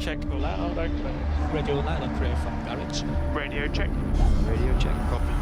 check, all out, okay. Radio loud and clear from garage. Radio check. Radio check, copy.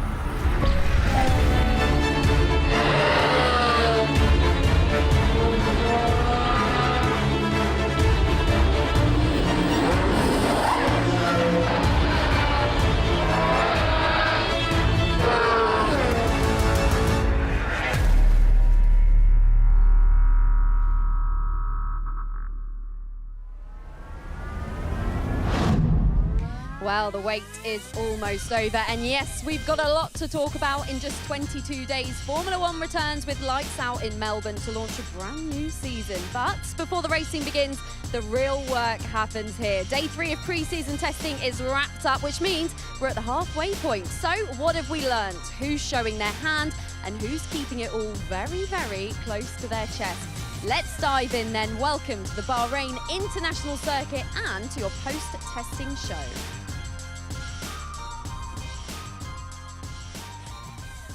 Well, the wait is almost over, and yes, we've got a lot to talk about in just 22 days. Formula One returns with lights out in Melbourne to launch a brand new season. But before the racing begins, the real work happens here. Day 3 of pre-season testing is wrapped up, which means we're at the halfway point. So what have we learned? Who's showing their hand and who's keeping it all very, very close to their chest? Let's dive in then. Welcome to the Bahrain International Circuit and to your post-testing show.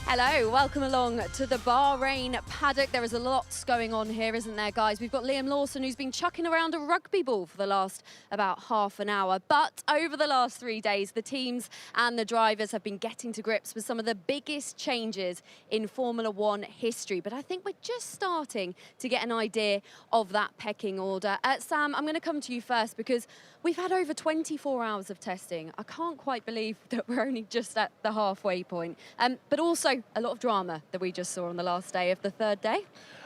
Hello, welcome along to the Bahrain paddock. There is a lot going on here, isn't there, guys? We've got Liam Lawson, who's been chucking around a rugby ball for the last about half an hour. But over the last 3 days, the teams and the drivers have been getting to grips with some of the biggest changes in Formula One history. But I think we're just starting to get an idea of that pecking order. Sam, I'm going to come to you first because we've had over 24 hours of testing. I can't quite believe that we're only just at the halfway point. But also a lot of drama that we just saw on the last day of the third day.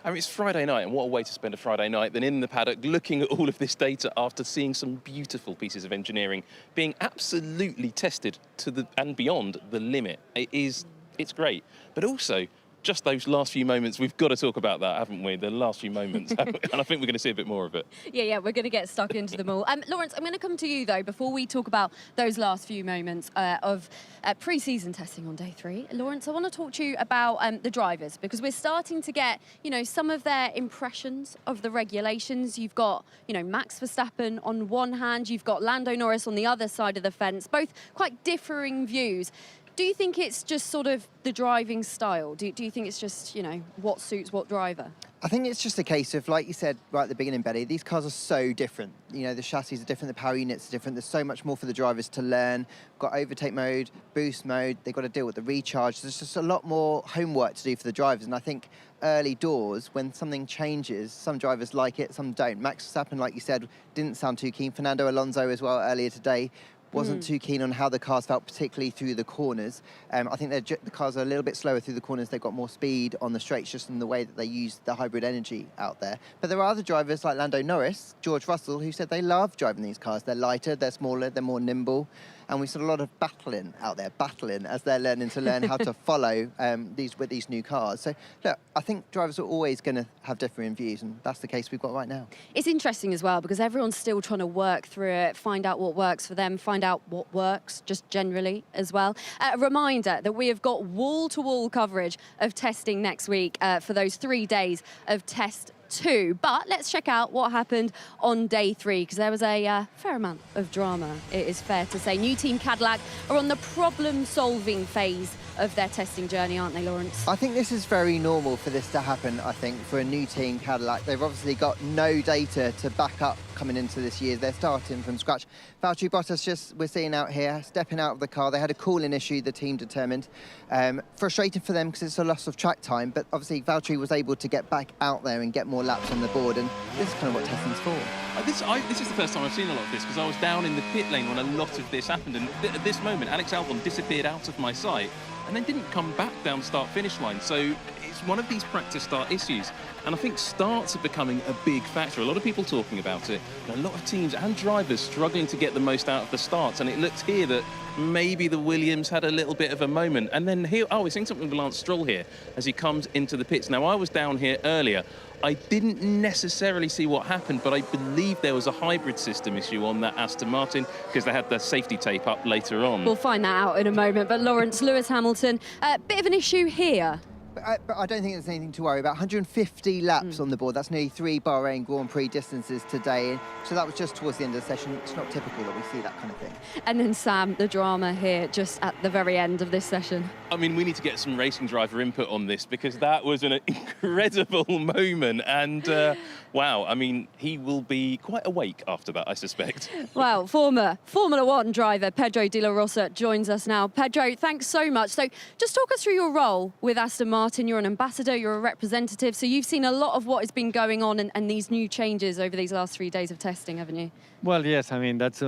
I mean, it's Friday night, and what a way to spend a Friday night than in the paddock looking at all of this data after seeing some beautiful pieces of engineering being absolutely tested to the and beyond the limit. It's great, but also just those last few moments, we've got to talk about that, haven't we? The last few moments. And I think we're going to see a bit more of it. Yeah, we're going to get stuck into them all. Lawrence, I'm going to come to you, though, before we talk about those last few moments of pre-season testing on day 3. Lawrence, I want to talk to you about the drivers, because we're starting to get, some of their impressions of the regulations. You've got, Max Verstappen on one hand, you've got Lando Norris on the other side of the fence, both quite differing views. Do you think it's just sort of the driving style? Do you think it's just, what suits what driver? I think it's just a case of, like you said right at the beginning, Betty, these cars are so different. The chassis are different, the power units are different. There's so much more for the drivers to learn. Got overtake mode, boost mode, they've got to deal with the recharge. There's just a lot more homework to do for the drivers. And I think early doors, when something changes, some drivers like it, some don't. Max Verstappen, like you said, didn't sound too keen. Fernando Alonso as well earlier today wasn't too keen on how the cars felt, particularly through the corners. I think the cars are a little bit slower through the corners. They've got more speed on the straights, just in the way that they use the hybrid energy out there. But there are other drivers like Lando Norris, George Russell, who said they love driving these cars. They're lighter, they're smaller, they're more nimble. And we saw a lot of battling out there, as they're learning how to follow with these new cars. So, look, I think drivers are always going to have differing views, and that's the case we've got right now. It's interesting as well, because everyone's still trying to work through it, find out what works for them, find out what works just generally as well. A reminder that we have got wall-to-wall coverage of testing next week for those 3 days of test 2. But let's check out what happened on day 3, because there was a fair amount of drama, it is fair to say. New Team Cadillac are on the problem-solving phase of their testing journey, aren't they, Lawrence? I think this is very normal for this to happen, for a new Team Cadillac. They've obviously got no data to back up coming into this year. They're starting from scratch. Valtteri Bottas, we're seeing out here, stepping out of the car. They had a cooling issue, the team determined. Frustrating for them because it's a loss of track time, but obviously Valtteri was able to get back out there and get more laps on the board, and this is kind of what testing's for. This is the first time I've seen a lot of this, because I was down in the pit lane when a lot of this happened, and at this moment, Alex Albon disappeared out of my sight and then didn't come back down start-finish line. So it's one of these practice start issues. And I think starts are becoming a big factor. A lot of people talking about it, and a lot of teams and drivers struggling to get the most out of the starts. And it looks here that maybe the Williams had a little bit of a moment. And then here, we're seeing something with Lance Stroll here as he comes into the pits. Now, I was down here earlier. I didn't necessarily see what happened, but I believe there was a hybrid system issue on that Aston Martin, because they had the safety tape up later on. We'll find that out in a moment. But Lawrence, Lewis Hamilton, a bit of an issue here. But I don't think there's anything to worry about. 150 laps on the board. That's nearly 3 Bahrain Grand Prix distances today. So that was just towards the end of the session. It's not typical that we see that kind of thing. And then, Sam, the drama here just at the very end of this session. I mean, we need to get some racing driver input on this, because that was an incredible moment. And Wow, I mean, he will be quite awake after that, I suspect. Well, former Formula One driver Pedro de la Rosa joins us now. Pedro, thanks so much. So just talk us through your role with Aston Martin. You're an ambassador, you're a representative, so you've seen a lot of what has been going on and these new changes over these last 3 days of testing, haven't you? Well, yes. I mean, that's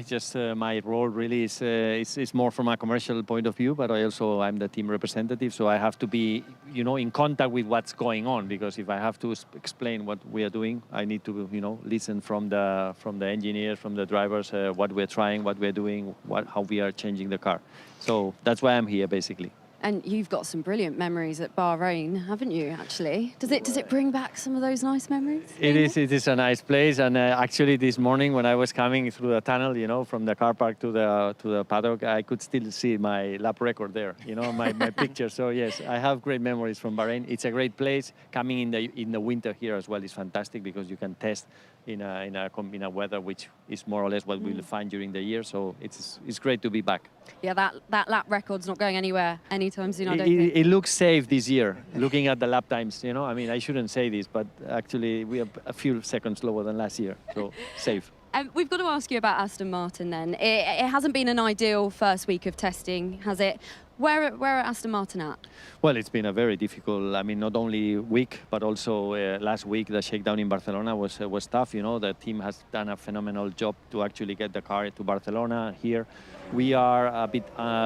just my role. Really, is more from a commercial point of view. But I'm the team representative, so I have to be, in contact with what's going on. Because if I have to explain what we are doing, I need to, listen from the engineers, from the drivers, what we're trying, what we're doing, how we are changing the car. So that's why I'm here, basically. And you've got some brilliant memories at Bahrain, haven't you, actually? Does it bring back some of those nice memories? It is a nice place. And actually this morning when I was coming through the tunnel, from the car park to the paddock, I could still see my lap record there, my picture. So yes, I have great memories from Bahrain. It's a great place. Coming in the winter here as well is fantastic because you can test in a weather which is more or less what we'll find during the year. So it's great to be back. Yeah, that lap record's not going anywhere anytime soon, I don't think. It looks safe this year, looking at the lap times. I mean, I shouldn't say this, but actually we are a few seconds lower than last year, so safe. We've got to ask you about Aston Martin then. It hasn't been an ideal first week of testing, has it? Where are Aston Martin at? Well, it's been a very difficult, not only week, but also last week, the shakedown in Barcelona was tough. The team has done a phenomenal job to actually get the car to Barcelona here. We are a bit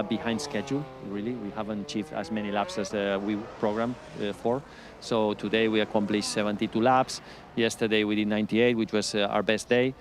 behind schedule, really. We haven't achieved as many laps as we programmed for. So today we accomplished 72 laps. Yesterday we did 98, which was our best day.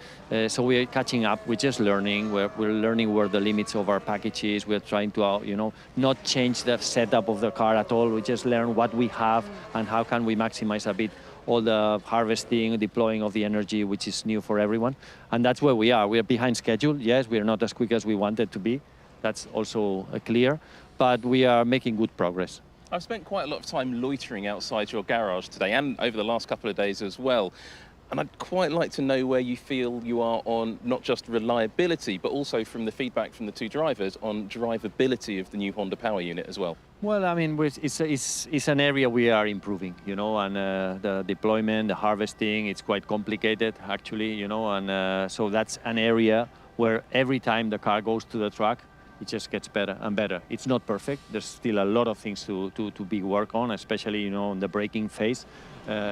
So we are catching up. We're just learning. We're learning where the limits of our package is. We're trying to, not change the setup of the car at all. We just learn what we have and how can we maximize a bit all the harvesting, deploying of the energy, which is new for everyone. And that's where we are. We are behind schedule. Yes, we are not as quick as we wanted to be. That's also clear. But we are making good progress. I've spent quite a lot of time loitering outside your garage today and over the last couple of days as well. And I'd quite like to know where you feel you are on not just reliability, but also from the feedback from the two drivers on drivability of the new Honda Power Unit as well. Well, I mean, it's an area we are improving, and the deployment, the harvesting, it's quite complicated, actually, and so that's an area where every time the car goes to the track, it just gets better and better. It's not perfect. There's still a lot of things to be worked on, especially, in the braking phase,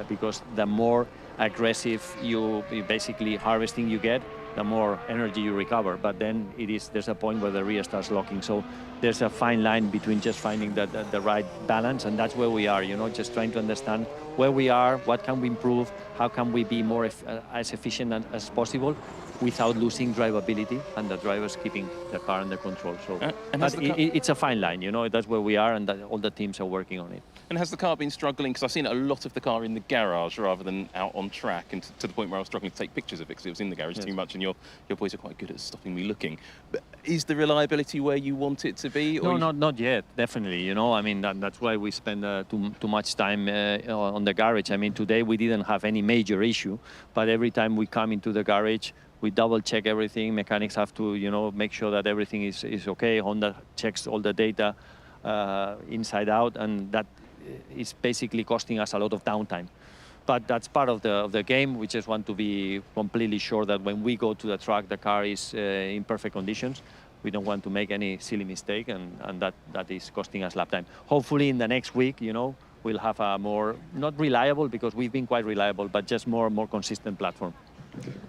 because the more aggressive you basically harvesting you get, the more energy you recover. But then there's a point where the rear starts locking. So there's a fine line between just finding the right balance, and that's where we are, just trying to understand where we are, what can we improve, how can we be more as efficient as possible without losing drivability and the drivers keeping the car under control. So it's a fine line, that's where we are, and all the teams are working on it. And has the car been struggling? Because I've seen a lot of the car in the garage rather than out on track, and to the point where I was struggling to take pictures of it because it was in the garage too much, and your boys are quite good at stopping me looking. But is the reliability where you want it to be? Or no, not yet, definitely. I mean, that's why we spend too much time on the garage. I mean, today we didn't have any major issue, but every time we come into the garage, we double check everything. Mechanics have to, make sure that everything is okay. Honda checks all the data inside out, and that is basically costing us a lot of downtime. But that's part of the game. We just want to be completely sure that when we go to the track, the car is in perfect conditions. We don't want to make any silly mistake, and that is costing us lap time. Hopefully in the next week, we'll have a more, not reliable, because we've been quite reliable, but just more consistent platform.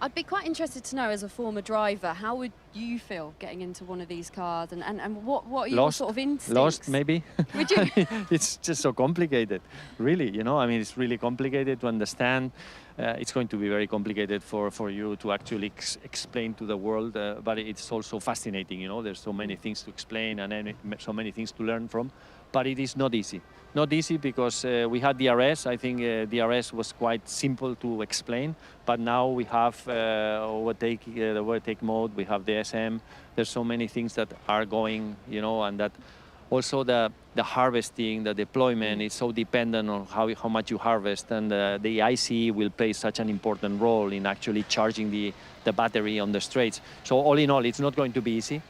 I'd be quite interested to know, as a former driver, how would you feel getting into one of these cars, and what are your sort of instincts? Lost, maybe. Would you? It's just so complicated, really. I mean, it's really complicated to understand. It's going to be very complicated for you to actually explain to the world, but it's also fascinating. There's so many things to explain and so many things to learn from. But it is not easy. Not easy because we had DRS. I think DRS was quite simple to explain. But now we have the overtake mode. We have the SM. There's so many things that are going, and that also the harvesting, the deployment is so dependent on how much you harvest. And the ICE will play such an important role in actually charging the battery on the straights. So all in all, it's not going to be easy.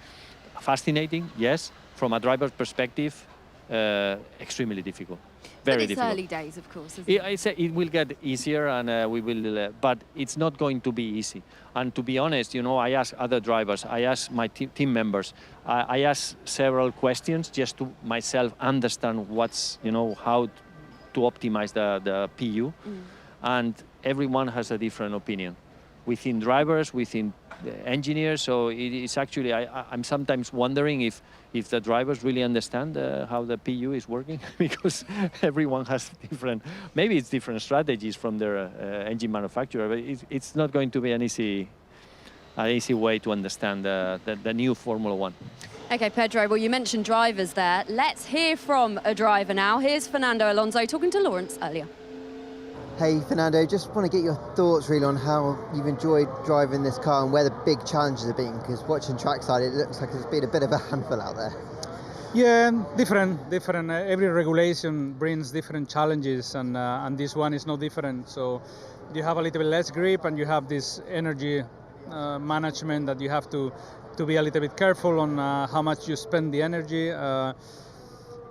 Fascinating, yes. From a driver's perspective, extremely difficult. But Very it's difficult. early days, of course, isn't It will get easier, and we will. But it's not going to be easy. And to be honest, I ask other drivers, I ask my team members, I ask several questions just to myself understand what's, how to optimize the PU, and everyone has a different opinion. Within drivers, within engineers, so it's actually, I'm sometimes wondering if the drivers really understand how the PU is working, because everyone has maybe it's different strategies from their engine manufacturer, but it's not going to be an easy way to understand the new Formula One. Okay, Pedro, well, you mentioned drivers there. Let's hear from a driver now. Here's Fernando Alonso talking to Lawrence earlier. Hey Fernando, just want to get your thoughts really on how you've enjoyed driving this car and where the big challenges have been, because watching trackside it looks like it's been a bit of a handful out there. Yeah, different. Every regulation brings different challenges, and this one is no different. So you have a little bit less grip, and you have this energy management that you have to be a little bit careful on how much you spend the energy.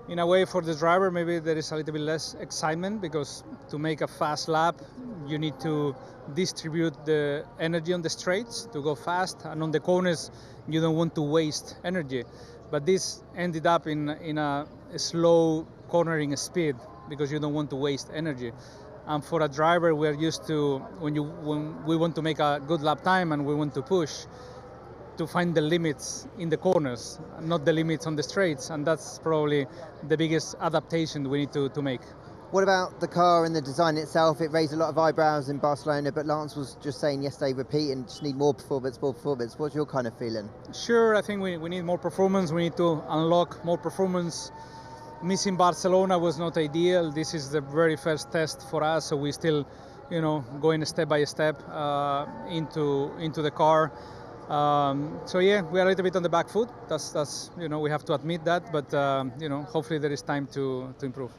In a way, for the driver, maybe there is a little bit less excitement, because to make a fast lap, you need to distribute the energy on the straights to go fast, and on the corners, you don't want to waste energy. But this ended up in a slow cornering speed, because you don't want to waste energy. And for a driver, we're used to, when we want to make a good lap time and we want to push, to find the limits in the corners, not the limits on the straights, and that's probably the biggest adaptation we need to make. What about the car and the design itself? It raised a lot of eyebrows in Barcelona, but Lance was just saying yesterday, repeating, just need more performance. What's your kind of feeling? Sure, I think we need more performance. We need to unlock more performance. Missing Barcelona was not ideal. This is the very first test for us, so we still, going step by step into the car. So yeah, we are a little bit on the back foot. That's we have to admit that, but hopefully there is time to improve.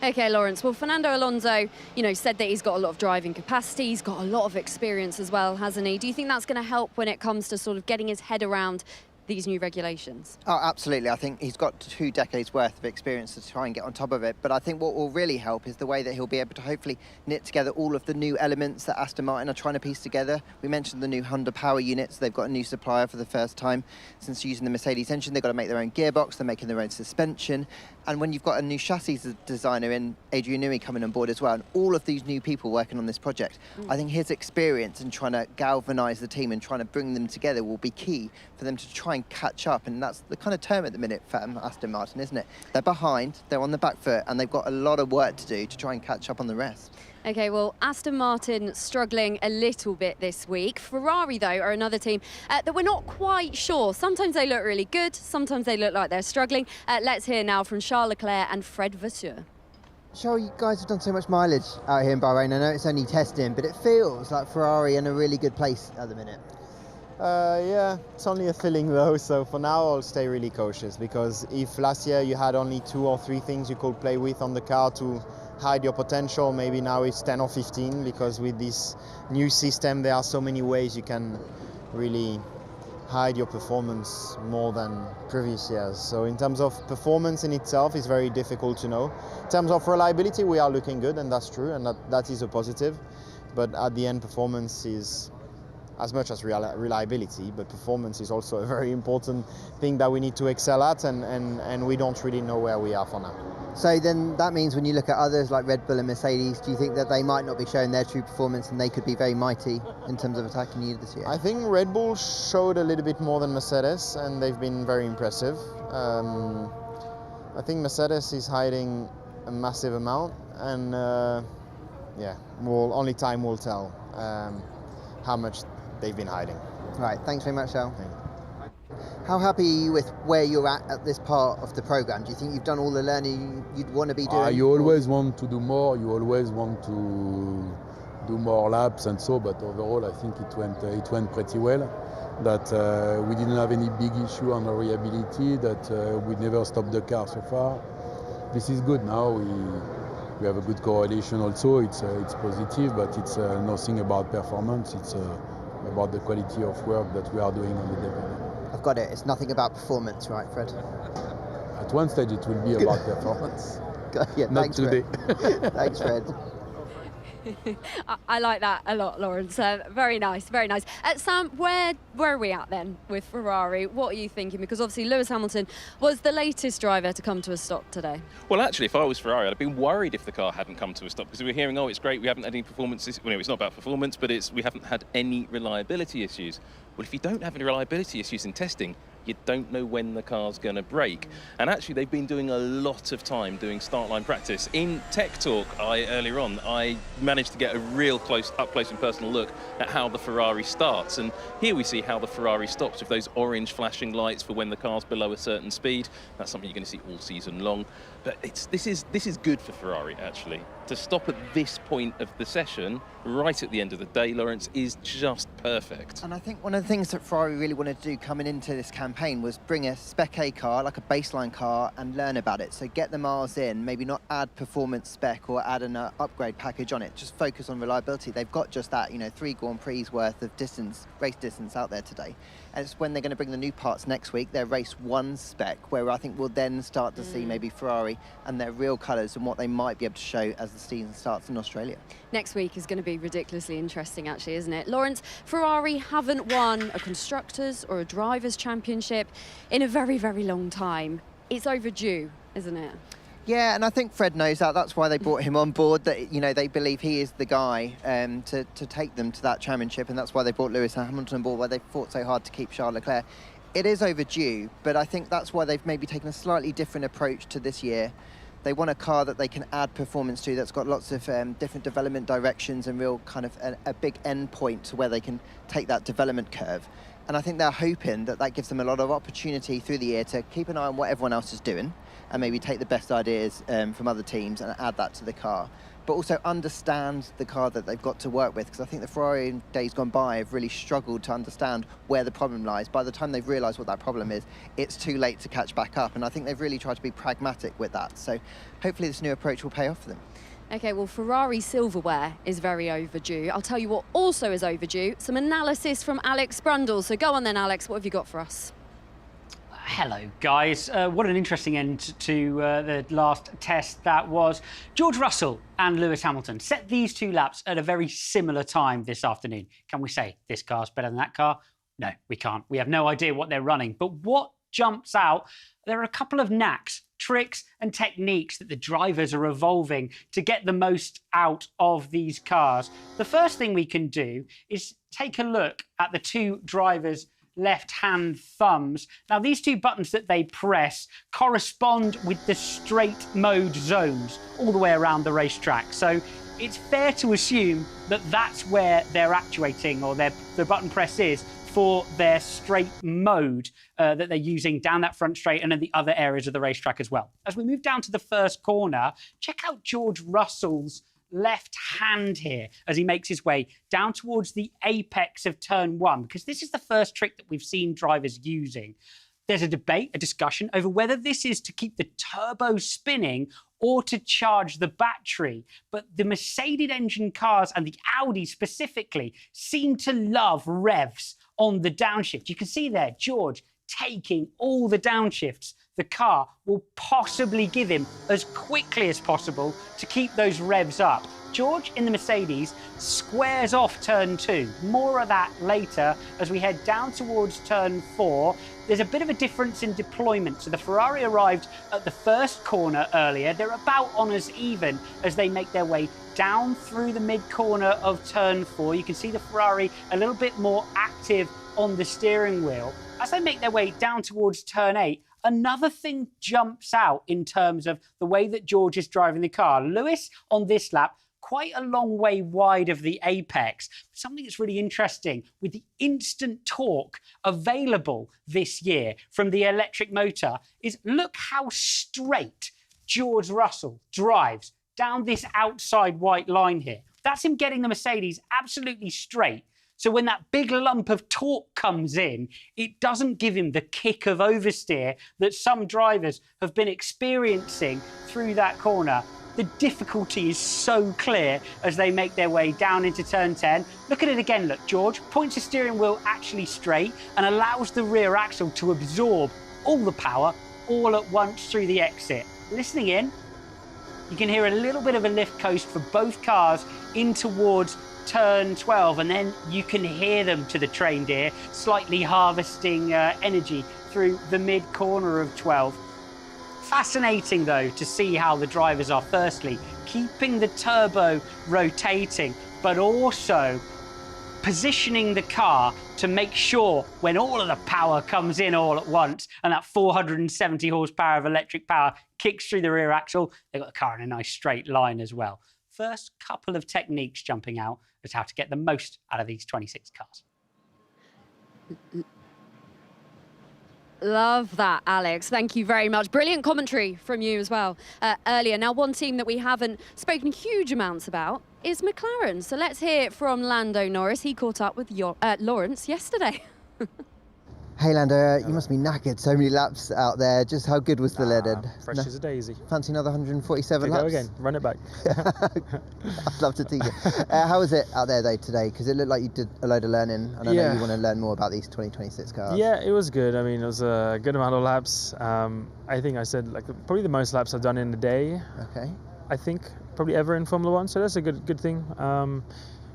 Okay, Lawrence. Well, Fernando Alonso, said that he's got a lot of driving capacity. He's got a lot of experience as well, hasn't he? Do you think that's going to help when it comes to sort of getting his head around these new regulations? Oh, absolutely. I think he's got 2 decades worth of experience to try and get on top of it. But I think what will really help is the way that he'll be able to hopefully knit together all of the new elements that Aston Martin are trying to piece together. We mentioned the new Honda power units. They've got a new supplier for the first time since using the Mercedes engine. They've got to make their own gearbox. They're making their own suspension. And when you've got a new chassis designer in Adrian Newey coming on board as well, and all of these new people working on this project, I think his experience in trying to galvanise the team and trying to bring them together will be key for them to try and catch up. And that's the kind of term at the minute for Aston Martin, isn't it? They're behind, they're on the back foot, and they've got a lot of work to do to try and catch up on the rest. Okay, well, Aston Martin struggling a little bit this week. Ferrari, though, are another team that we're not quite sure. Sometimes they look really good, sometimes they look like they're struggling. Let's hear now from Charles Leclerc and Fred Vasseur. Charles, you guys have done so much mileage out here in Bahrain. I know it's only testing, but it feels like Ferrari in a really good place at the minute. Yeah, it's only a feeling though, so for now I'll stay really cautious, because if last year you had only 2 or 3 things you could play with on the car to hide your potential, maybe now it's 10 or 15, because with this new system there are so many ways you can really hide your performance more than previous years. So in terms of performance in itself, it's very difficult to know. In terms of reliability, we are looking good, and that's true, and that is a positive, but at the end performance is as much as reliability, but performance is also a very important thing that we need to excel at, and we don't really know where we are for now. So then that means when you look at others like Red Bull and Mercedes, do you think that they might not be showing their true performance and they could be very mighty in terms of attacking you this year? I think Red Bull showed a little bit more than Mercedes, and they've been very impressive. I think Mercedes is hiding a massive amount, and yeah, only time will tell how much they've been hiding. Right, thanks very much, Al. How happy are you with where you're at this part of the programme? Do you think you've done all the learning you'd want to be doing? You always want to do more, you always want to do more laps and so, but overall I think it went pretty well. That we didn't have any big issue on the reliability, that we never stopped the car so far. This is good now. We have a good correlation also, it's positive, but it's nothing about performance, it's about the quality of work that we are doing on the day. I've got it. It's nothing about performance, right, Fred? At one stage, it will be about performance. Yeah, Not thanks, today. Fred. Thanks, Fred. I like that a lot, Lawrence. Very nice, very nice. Sam, where are we at then with Ferrari? What are you thinking? Because obviously Lewis Hamilton was the latest driver to come to a stop today. Well, actually, if I was Ferrari, I'd have been worried if the car hadn't come to a stop, because we were hearing, oh, it's great, we haven't had any performances. Well, it's not about performance, but we haven't had any reliability issues. Well, if you don't have any reliability issues in testing, you don't know when the car's going to break. And actually, they've been doing a lot of time doing start line practice. In Tech Talk earlier on, I managed to get a real up close and personal look at how the Ferrari starts. And here we see how the Ferrari stops with those orange flashing lights for when the car's below a certain speed. That's something you're going to see all season long. But this is good for Ferrari, actually. To stop at this point of the session, right at the end of the day, Lawrence, is just perfect. And I think one of the things that Ferrari really wanted to do coming into this campaign was bring a Spec A car, like a baseline car, and learn about it. So get the miles in, maybe not add performance spec or add an upgrade package on it, just focus on reliability. They've got just that, 3 Grand Prix worth of race distance out there today. And it's when they're going to bring the new parts next week, their race 1 spec, where I think we'll then start to see maybe Ferrari and their real colours and what they might be able to show as the season starts in Australia. Next week is going to be ridiculously interesting, actually, isn't it? Lawrence, Ferrari haven't won a Constructors or a Drivers' Championship in a very, very long time. It's overdue, isn't it? Yeah, and I think Fred knows that. That's why they brought him on board, that, they believe he is the guy to take them to that championship, and that's why they brought Lewis Hamilton on board, why they fought so hard to keep Charles Leclerc. It is overdue, but I think that's why they've maybe taken a slightly different approach to this year. They want a car that they can add performance to, that's got lots of different development directions and real kind of a big end point to where they can take that development curve. And I think they're hoping that that gives them a lot of opportunity through the year to keep an eye on what everyone else is doing and maybe take the best ideas from other teams and add that to the car. But also understand the car that they've got to work with, because I think the Ferrari in days gone by have really struggled to understand where the problem lies. By the time they've realised what that problem is, it's too late to catch back up. And I think they've really tried to be pragmatic with that. So hopefully this new approach will pay off for them. OK, well, Ferrari silverware is very overdue. I'll tell you what also is overdue, some analysis from Alex Brundle. So go on then, Alex, what have you got for us? Hello, guys. What an interesting end to the last test that was. George Russell and Lewis Hamilton set these 2 laps at a very similar time this afternoon. Can we say this car's better than that car? No, we can't. We have no idea what they're running. But what jumps out, there are a couple of knacks, tricks and techniques that the drivers are evolving to get the most out of these cars. The first thing we can do is take a look at the 2 drivers' left-hand thumbs. Now, these 2 buttons that they press correspond with the straight mode zones all the way around the racetrack. So it's fair to assume that that's where they're actuating, or the button press is for their straight mode that they're using down that front straight and in the other areas of the racetrack as well. As we move down to the first corner, check out George Russell's left hand here as he makes his way down towards the apex of turn 1, because this is the first trick that we've seen drivers using. There's a debate, a discussion over whether this is to keep the turbo spinning or to charge the battery. But the Mercedes engine cars and the Audi specifically seem to love revs on the downshift. You can see there, George taking all the downshifts the car will possibly give him as quickly as possible to keep those revs up. George in the Mercedes squares off turn 2. More of that later as we head down towards turn 4. There's a bit of a difference in deployment. So the Ferrari arrived at the first corner earlier. They're about on as even as they make their way down through the mid-corner of turn 4. You can see the Ferrari a little bit more active on the steering wheel. As they make their way down towards turn 8, another thing jumps out in terms of the way that George is driving the car. Lewis on this lap, quite a long way wide of the apex. Something that's really interesting with the instant torque available this year from the electric motor is look how straight George Russell drives down this outside white line here. That's him getting the Mercedes absolutely straight. So when that big lump of torque comes in, it doesn't give him the kick of oversteer that some drivers have been experiencing through that corner. The difficulty is so clear as they make their way down into turn 10. Look at it again, look, George points the steering wheel actually straight and allows the rear axle to absorb all the power all at once through the exit. Listening in, you can hear a little bit of a lift coast for both cars in towards turn 12, and then you can hear them to the trained ear, slightly harvesting energy through the mid-corner of 12. Fascinating, though, to see how the drivers are, firstly, keeping the turbo rotating, but also positioning the car to make sure when all of the power comes in all at once and that 470 horsepower of electric power kicks through the rear axle, they've got the car in a nice straight line as well. First couple of techniques jumping out as how to get the most out of these 26 cars. Love that, Alex. Thank you very much. Brilliant commentary from you as well earlier. Now, one team that we haven't spoken huge amounts about is McLaren. So let's hear from Lando Norris. He caught up with Lawrence yesterday. Hey Lando, you must be knackered. So many laps out there. Just how good was the lead-in? Fresh as a daisy. Fancy another 147 laps? Go again. Run it back. I'd love to tease it. How was it out there though today? Because it looked like you did a load of learning, and I know you want to learn more about these 2026 cars. Yeah, it was good. I mean, it was a good amount of laps. I think I said probably the most laps I've done in a day. Okay. I think probably ever in Formula One. So that's a good thing.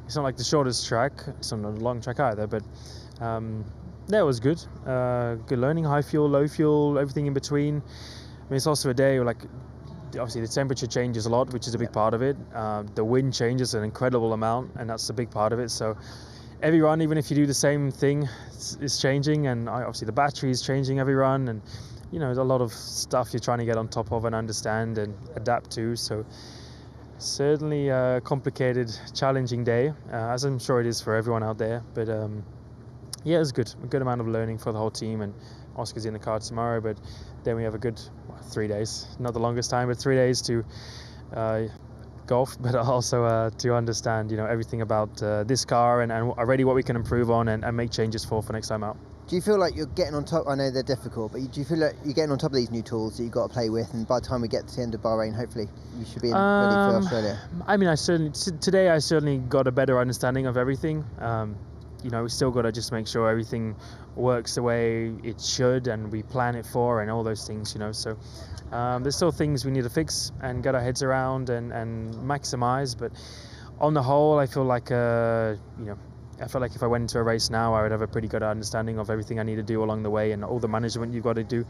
It's not like the shortest track. It's not a long track either, but. Yeah, it was good. Good learning, high fuel, low fuel, everything in between. I mean, it's also a day where, obviously the temperature changes a lot, which is a big part of it. The wind changes an incredible amount, and that's a big part of it. So every run, even if you do the same thing, is changing, and obviously the battery is changing every run, and there's a lot of stuff you're trying to get on top of and understand and adapt to. So certainly a complicated, challenging day, as I'm sure it is for everyone out there. But yeah, it was good. A good amount of learning for the whole team, and Oscar's in the car tomorrow, but then we have a good 3 days. Not the longest time, but 3 days to golf, but also to understand, everything about this car and already what we can improve on and make changes for next time out. Do you feel like you're getting on top? I know they're difficult, but do you feel like you're getting on top of these new tools that you've got to play with, and by the time we get to the end of Bahrain, hopefully you should be ready for Australia? I mean, today I certainly got a better understanding of everything. We still got to just make sure everything works the way it should and we plan it for and all those things, So there's still things we need to fix and get our heads around and maximize. But on the whole, I feel like, I feel like if I went into a race now, I would have a pretty good understanding of everything I need to do along the way and all the management you've got to do.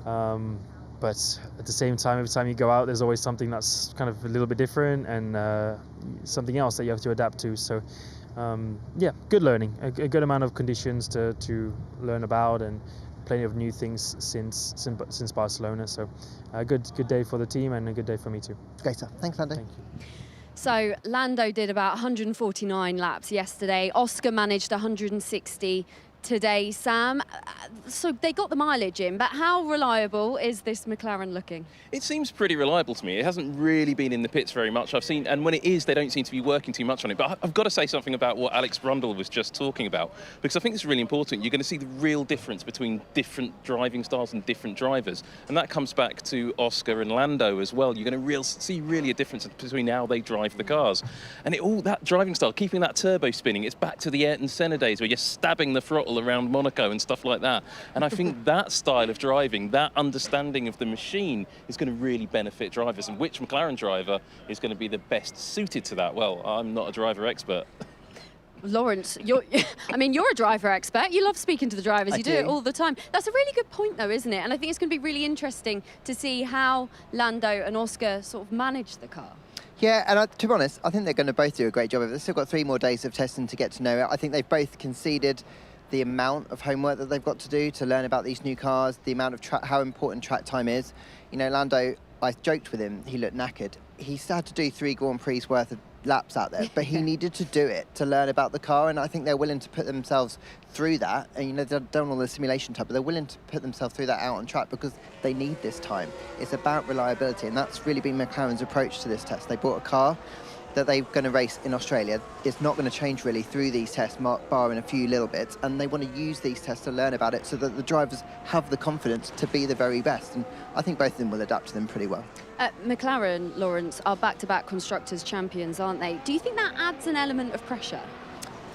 But at the same time, every time you go out, there's always something that's kind of a little bit different and something else that you have to adapt to. So. Yeah, good learning, a good amount of conditions to learn about, and plenty of new things since Barcelona. So a good day for the team and a good day for me too. Great stuff. Thanks, Lando. Thank you. So Lando did about 149 laps yesterday. Oscar managed 160 today, Sam. So they got the mileage in, but how reliable is this McLaren looking? It seems pretty reliable to me. It hasn't really been in the pits very much. I've seen, and when it is, they don't seem to be working too much on it. But I've got to say something about what Alex Brundle was just talking about, because I think it's really important. You're going to see the real difference between different driving styles and different drivers. And that comes back to Oscar and Lando as well. You're going to see really a difference between how they drive the cars. And all that driving style, keeping that turbo spinning, it's back to the Ayrton Senna days where you're stabbing the throttle around Monaco and stuff like that. And I think that style of driving, that understanding of the machine is going to really benefit drivers. And which McLaren driver is going to be the best suited to that? Well, I'm not a driver expert. Lawrence, you're a driver expert. You love speaking to the drivers. You do it all the time. That's a really good point, though, isn't it? And I think it's going to be really interesting to see how Lando and Oscar sort of manage the car. Yeah, and to be honest, I think they're going to both do a great job of it. They've still got 3 more days of testing to get to know it. I think they've both conceded the amount of homework that they've got to do to learn about these new cars, the amount of how important track time is. Lando, I joked with him, he looked knackered. He's had to do 3 Grand Prix worth of laps out there, but he needed to do it to learn about the car, and I think they're willing to put themselves through that. And they've done all the simulation type, but they're willing to put themselves through that out on track because they need this time. It's about reliability, and that's really been McLaren's approach to this test. They bought a car that they're going to race in Australia. It's not going to change really through these tests, barring a few little bits, and they want to use these tests to learn about it so that the drivers have the confidence to be the very best, and I think both of them will adapt to them pretty well. McLaren, Lawrence, are back-to-back Constructors champions, aren't they? Do you think that adds an element of pressure?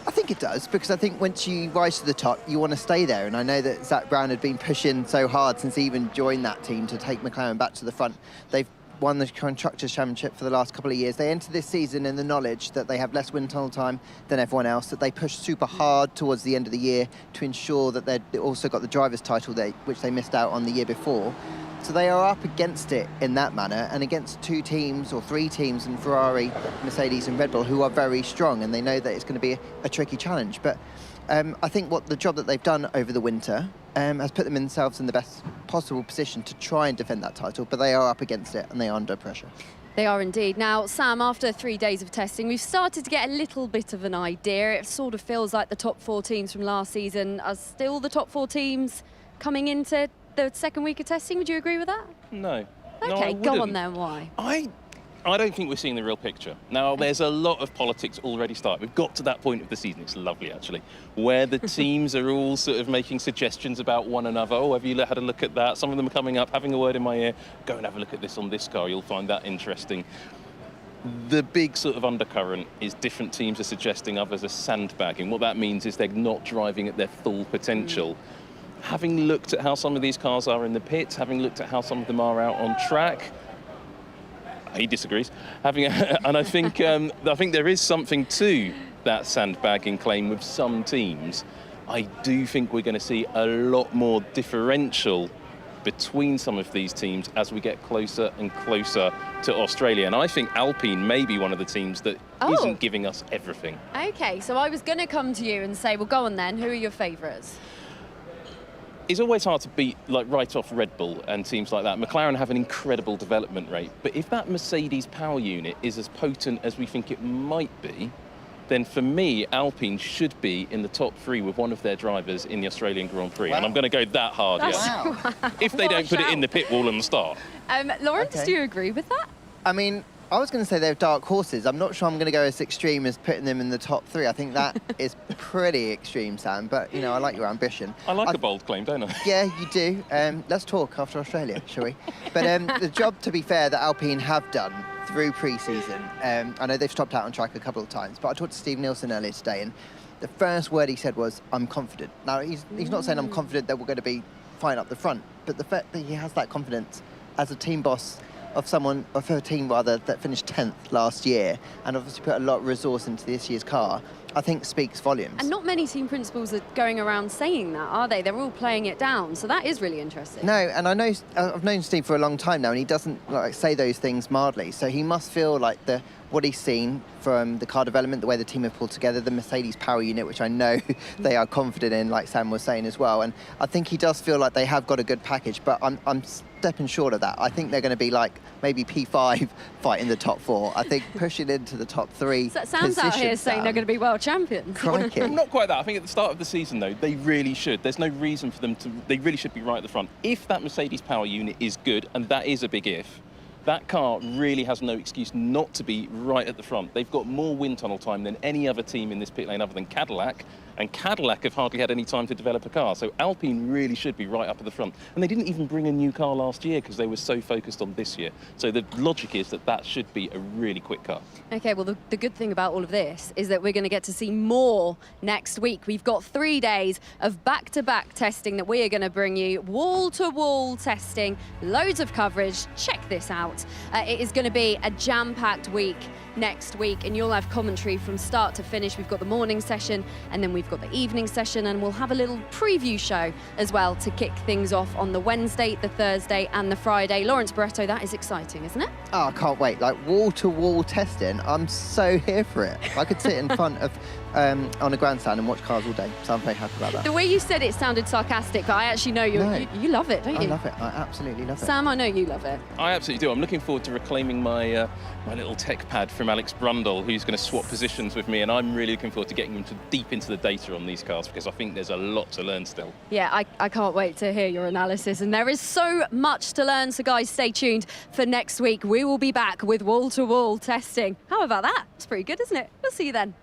I think it does, because I think once you rise to the top, you want to stay there. And I know that Zach Brown had been pushing so hard since he even joined that team to take McLaren back to the front. They've won the Constructors' Championship for the last couple of years. They enter this season in the knowledge that they have less wind tunnel time than everyone else, that they push super hard towards the end of the year to ensure that they also got the driver's title, which they missed out on the year before. So they are up against it in that manner, and against 2 teams or 3 teams in Ferrari, Mercedes and Red Bull, who are very strong, and they know that it's going to be a tricky challenge. But I think the job that they've done over the winter has put themselves in the best possible position to try and defend that title, but they are up against it and they are under pressure. They are indeed. Now, Sam, after 3 days of testing, we've started to get a little bit of an idea. It sort of feels like the top 4 teams from last season are still the top 4 teams coming into the second week of testing. Would you agree with that? No. Okay, No, go on then, why? I don't think we're seeing the real picture. Now, there's a lot of politics already started. We've got to that point of the season, it's lovely actually, where the teams are all sort of making suggestions about one another. Oh, have you had a look at that? Some of them are coming up, having a word in my ear. Go and have a look at this on this car, you'll find that interesting. The big sort of undercurrent is different teams are suggesting others are sandbagging. What that means is they're not driving at their full potential. Having looked at how some of these cars are in the pits, having looked at how some of them are out on track, he disagrees. And I think there is something to that sandbagging claim with some teams. I do think we're going to see a lot more differential between some of these teams as we get closer and closer to Australia. And I think Alpine may be one of the teams that isn't giving us everything. Okay, so I was going to come to you and say, well, go on then. Who are your favourites? It's always hard to beat, like, right off Red Bull and teams like that. McLaren have an incredible development rate, but if that Mercedes power unit is as potent as we think it might be, then for me, Alpine should be in the top 3 with one of their drivers in the Australian Grand Prix. Wow. And I'm going to go that hard, if they don't put it in the pit wall and the start. Lawrence, do you agree with that? I mean, I was going to say they're dark horses. I'm not sure I'm going to go as extreme as putting them in the top 3. I think that is pretty extreme, Sam, but, you know, I like your ambition. I like a bold claim, don't I? Yeah, you do. Let's talk after Australia, shall we? But the job, to be fair, that Alpine have done through pre-season, I know they've stopped out on track a couple of times, but I talked to Steve Nielsen earlier today, and the first word he said was, I'm confident. Now, he's not saying I'm confident that we're going to be fine up the front, but the fact that he has that confidence as a team boss of a team that finished 10th last year and obviously put a lot of resource into this year's car, I think speaks volumes. And not many team principals are going around saying that, are they? They're all playing it down, so that is really interesting. No, and I know I've known Steve for a long time now, and he doesn't say those things mildly, so he must feel like what he's seen from the car development, the way the team have pulled together, the Mercedes power unit, which I know they are confident in, like Sam was saying as well. And I think he does feel like they have got a good package, but I'm stepping short of that. I think they're going to be like maybe P5 fighting the top 4. I think pushing into the top 3. So Sam's out here saying they're going to be world champions. Crikey. Not quite that. I think at the start of the season, though, they really should. There's no reason for them to. They really should be right at the front. If that Mercedes power unit is good, and that is a big if, that car really has no excuse not to be right at the front. They've got more wind tunnel time than any other team in this pit lane other than Cadillac, and Cadillac have hardly had any time to develop a car. So Alpine really should be right up at the front. And they didn't even bring a new car last year because they were so focused on this year. So the logic is that should be a really quick car. Okay, well, the good thing about all of this is that we're going to get to see more next week. We've got 3 days of back-to-back testing that we are going to bring you, wall-to-wall testing, loads of coverage. Check this out. It is going to be a jam-packed week next week, and you'll have commentary from start to finish. We've got the morning session, and then we've got the evening session, and we'll have a little preview show as well to kick things off on the Wednesday, the Thursday, and the Friday. Lawrence Barretto, that is exciting, isn't it? Oh, I can't wait. Like wall-to-wall testing, I'm so here for it. I could sit in front of on a grandstand and watch cars all day, so I'm very happy about that. The way you said it sounded sarcastic, but I actually know you love it, don't you? I love it. I absolutely love it. Sam, I know you love it. I absolutely do. I'm looking forward to reclaiming my my little tech pad from Alex Brundle, who's going to swap positions with me, and I'm really looking forward to getting him deep into the data on these cars because I think there's a lot to learn still. Yeah, I can't wait to hear your analysis, and there is so much to learn, so guys, stay tuned for next week. We will be back with wall-to-wall testing. How about that? It's pretty good, isn't it? We'll see you then.